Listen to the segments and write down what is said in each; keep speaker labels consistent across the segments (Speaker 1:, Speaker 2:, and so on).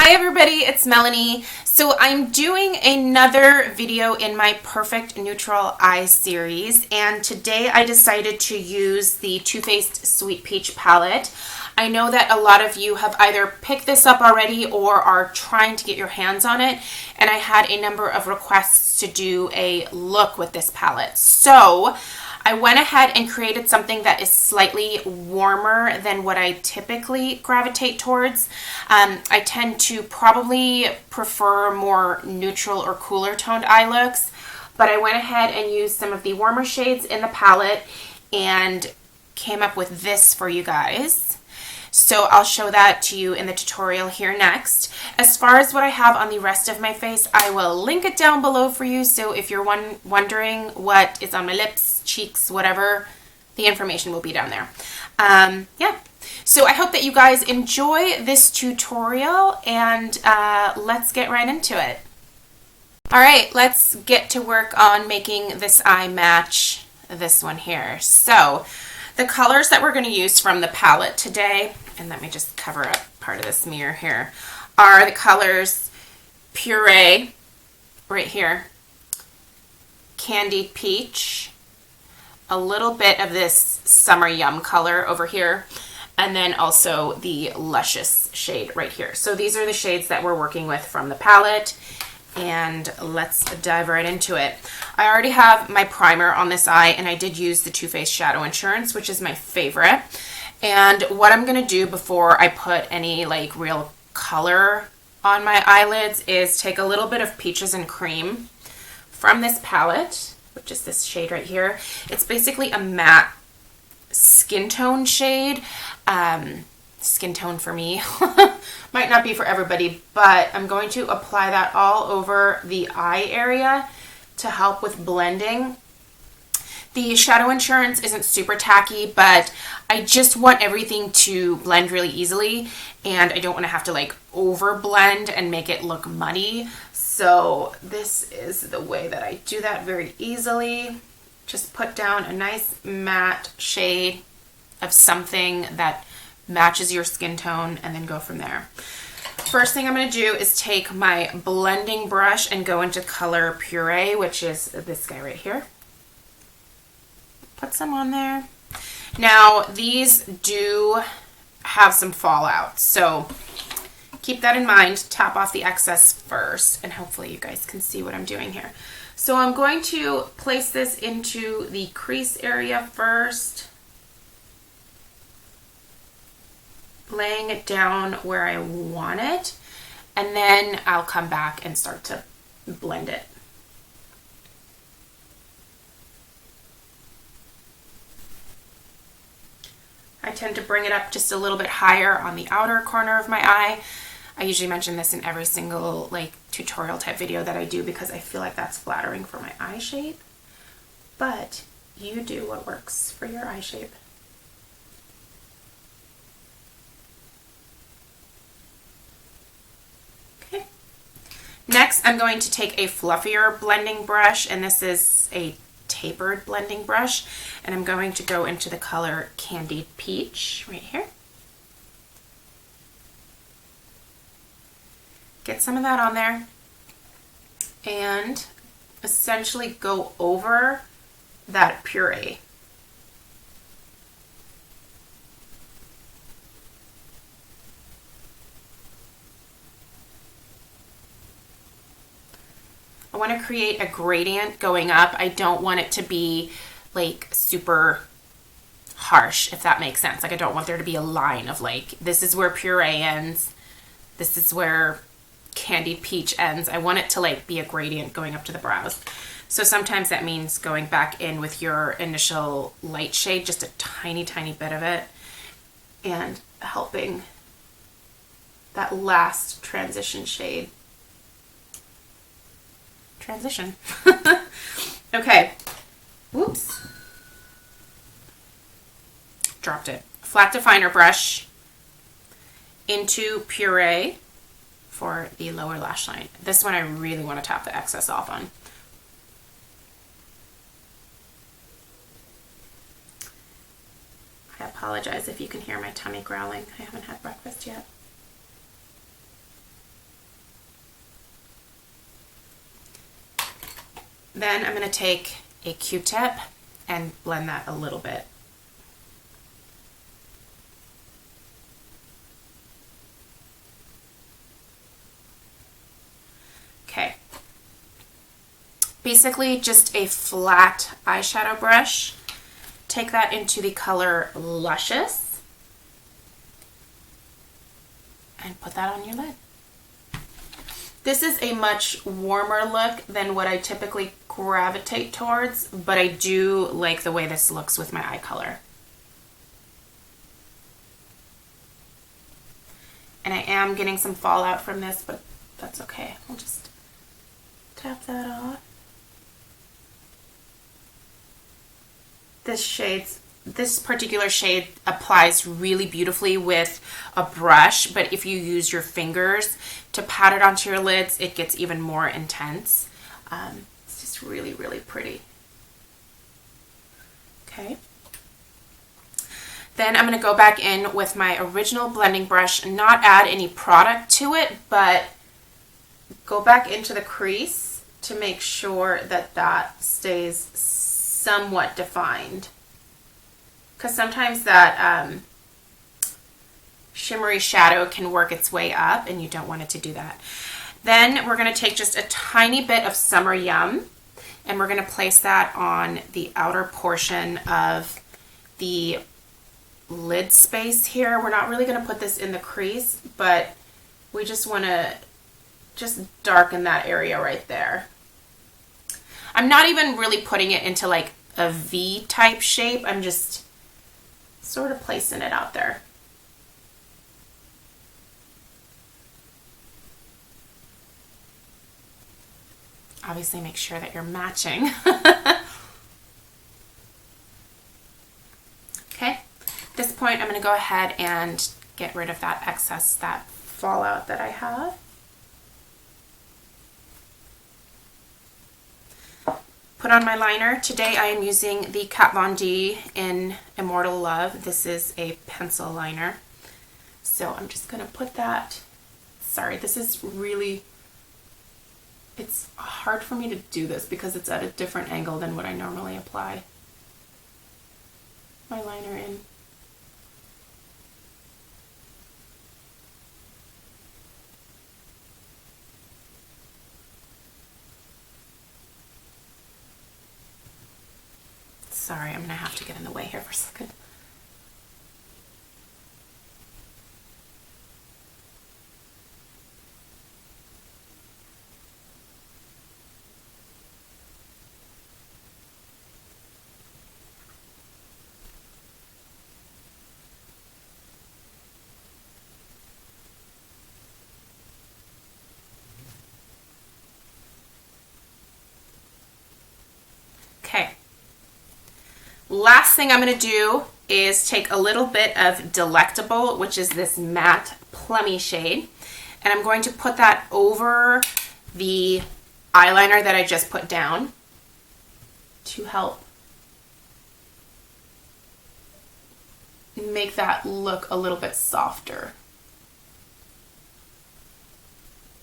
Speaker 1: Hi everybody, it's Melanie. So I'm doing another video in my Perfect Neutral Eye series, and today I decided to use the Too Faced Sweet Peach palette. I know that a lot of you have either picked this up already or are trying to get your hands on it, and I had a number of requests to do a look with this palette. So I went ahead and created something that is slightly warmer than what I typically gravitate towards. I tend to probably prefer more neutral or cooler toned eye looks, but I went ahead and used some of the warmer shades in the palette and came up with this for you guys. So I'll show that to you in the tutorial here next. As far as what I have on the rest of my face, I will link it down below for you. So if you're wondering what is on my lips, cheeks, whatever, the information will be down there. Yeah. So I hope that you guys enjoy this tutorial, and let's get right into it. All right, let's get to work on making this eye match this one here. So the colors that we're going to use from the palette today, and let me just cover up part of this mirror here, are the colors Puree, right here, Candied Peach, a little bit of this Summer Yum color over here, and then also the Luscious shade right here. So these are the shades that we're working with from the palette, and let's dive right into it. I already have my primer on this eye, and I did use the Too Faced Shadow Insurance, which is my favorite. And what I'm going to do before I put any like real color on my eyelids is take a little bit of Peaches and Cream from this palette, which is this shade right here. It's basically a matte skin tone shade. Skin tone for me might not be for everybody, but I'm going to apply that all over the eye area to help with blending. The Shadow Insurance isn't super tacky, but I just want everything to blend really easily, and I don't want to have to like over blend and make it look muddy. So this is the way that I do that very easily. Just put down a nice matte shade of something that matches your skin tone, and then go from there. First thing I'm going to do is take my blending brush and go into color Puree, which is this guy right here. Put some on there. Now these do have some fallout, so keep that in mind. Tap off the excess first, and hopefully you guys can see what I'm doing here. So I'm going to place this into the crease area first, laying it down where I want it, and then I'll come back and start to blend it. I tend to bring it up just a little bit higher on the outer corner of my eye. I usually mention this in every single like tutorial type video that I do because I feel like that's flattering for my eye shape, but you do what works for your eye shape. Okay. Next, I'm going to take a fluffier blending brush, and this is a tapered blending brush, and I'm going to go into the color Candied Peach right here. Get some of that on there and essentially go over that puree. I want to create a gradient going up. I don't want it to be like super harsh, if that makes sense. Like I don't want there to be a line of like, this is where Puree ends, this is where Candied Peach ends. I want it to like be a gradient going up to the brows. So sometimes that means going back in with your initial light shade, just a tiny, tiny bit of it, and helping that last transition shade. Transition. Okay. Whoops. Dropped it. Flat definer brush into Puree for the lower lash line. This one I really want to tap the excess off on. I apologize if you can hear my tummy growling. I haven't had breakfast yet. Then I'm going to take a Q-tip and blend that a little bit. Okay. Basically just a flat eyeshadow brush. Take that into the color Luscious and put that on your lid. This is a much warmer look than what I typically gravitate towards, but I do like the way this looks with my eye color. And I am getting some fallout from this, but that's okay. I'll just tap that off. This particular shade applies really beautifully with a brush, but if you use your fingers to pat it onto your lids, it gets even more intense. It's just really, really pretty. Okay. Then I'm going to go back in with my original blending brush and not add any product to it, but go back into the crease to make sure that that stays somewhat defined. Because sometimes that shimmery shadow can work its way up and you don't want it to do that. Then we're going to take just a tiny bit of Summer Yum and we're going to place that on the outer portion of the lid space here. We're not really going to put this in the crease, but we just want to just darken that area right there. I'm not even really putting it into like a V type shape. I'm just sort of placing it out there. Obviously make sure that you're matching. Okay, at this point I'm going to go ahead and get rid of that excess, that fallout that I have. Put on my liner. Today I am using the Kat Von D in Immortal Love. This is a pencil liner. So I'm just going to put that, sorry, this is really, it's hard for me to do this because it's at a different angle than what I normally apply my liner in. Sorry, I'm going to have to get in the way here for a second. Okay. Last thing I'm going to do is take a little bit of Delectable, which is this matte plummy shade, and I'm going to put that over the eyeliner that I just put down to help make that look a little bit softer.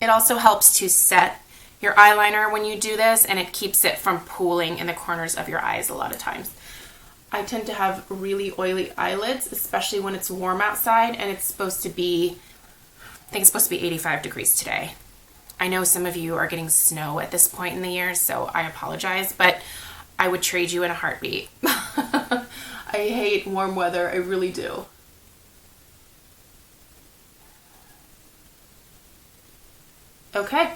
Speaker 1: It also helps to set your eyeliner when you do this, and it keeps it from pooling in the corners of your eyes a lot of times. I tend to have really oily eyelids, especially when it's warm outside, and it's supposed to be, I think it's supposed to be 85 degrees today. I know some of you are getting snow at this point in the year, so I apologize, but I would trade you in a heartbeat. I hate warm weather, I really do. Okay.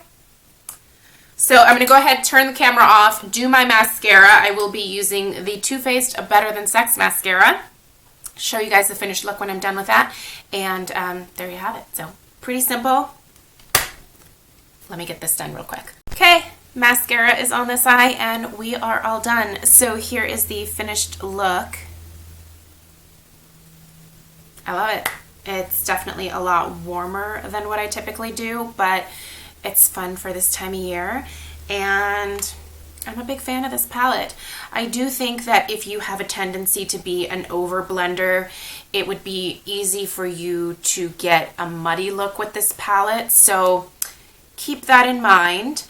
Speaker 1: So I'm going to go ahead, turn the camera off, do my mascara. I will be using the Too Faced Better Than Sex mascara. Show you guys the finished look when I'm done with that. And there you have it. So pretty simple. Let me get this done real quick. Okay, mascara is on this eye and we are all done. So here is the finished look. I love it. It's definitely a lot warmer than what I typically do, but it's fun for this time of year, and I'm a big fan of this palette. I do think that if you have a tendency to be an over blender, it would be easy for you to get a muddy look with this palette, so keep that in mind.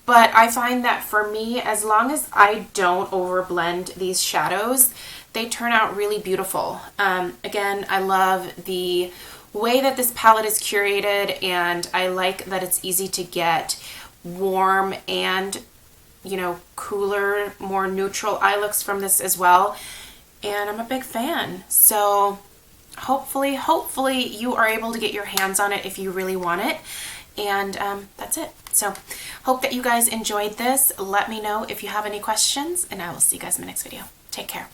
Speaker 1: But I find that for me, as long as I don't overblend these shadows, they turn out really beautiful. Again, I love the way that this palette is curated, and I like that it's easy to get warm and, you know, cooler, more neutral eye looks from this as well. And I'm a big fan. So hopefully you are able to get your hands on it if you really want it. And that's it. So hope that you guys enjoyed this. Let me know if you have any questions, and I will see you guys in my next video. Take care.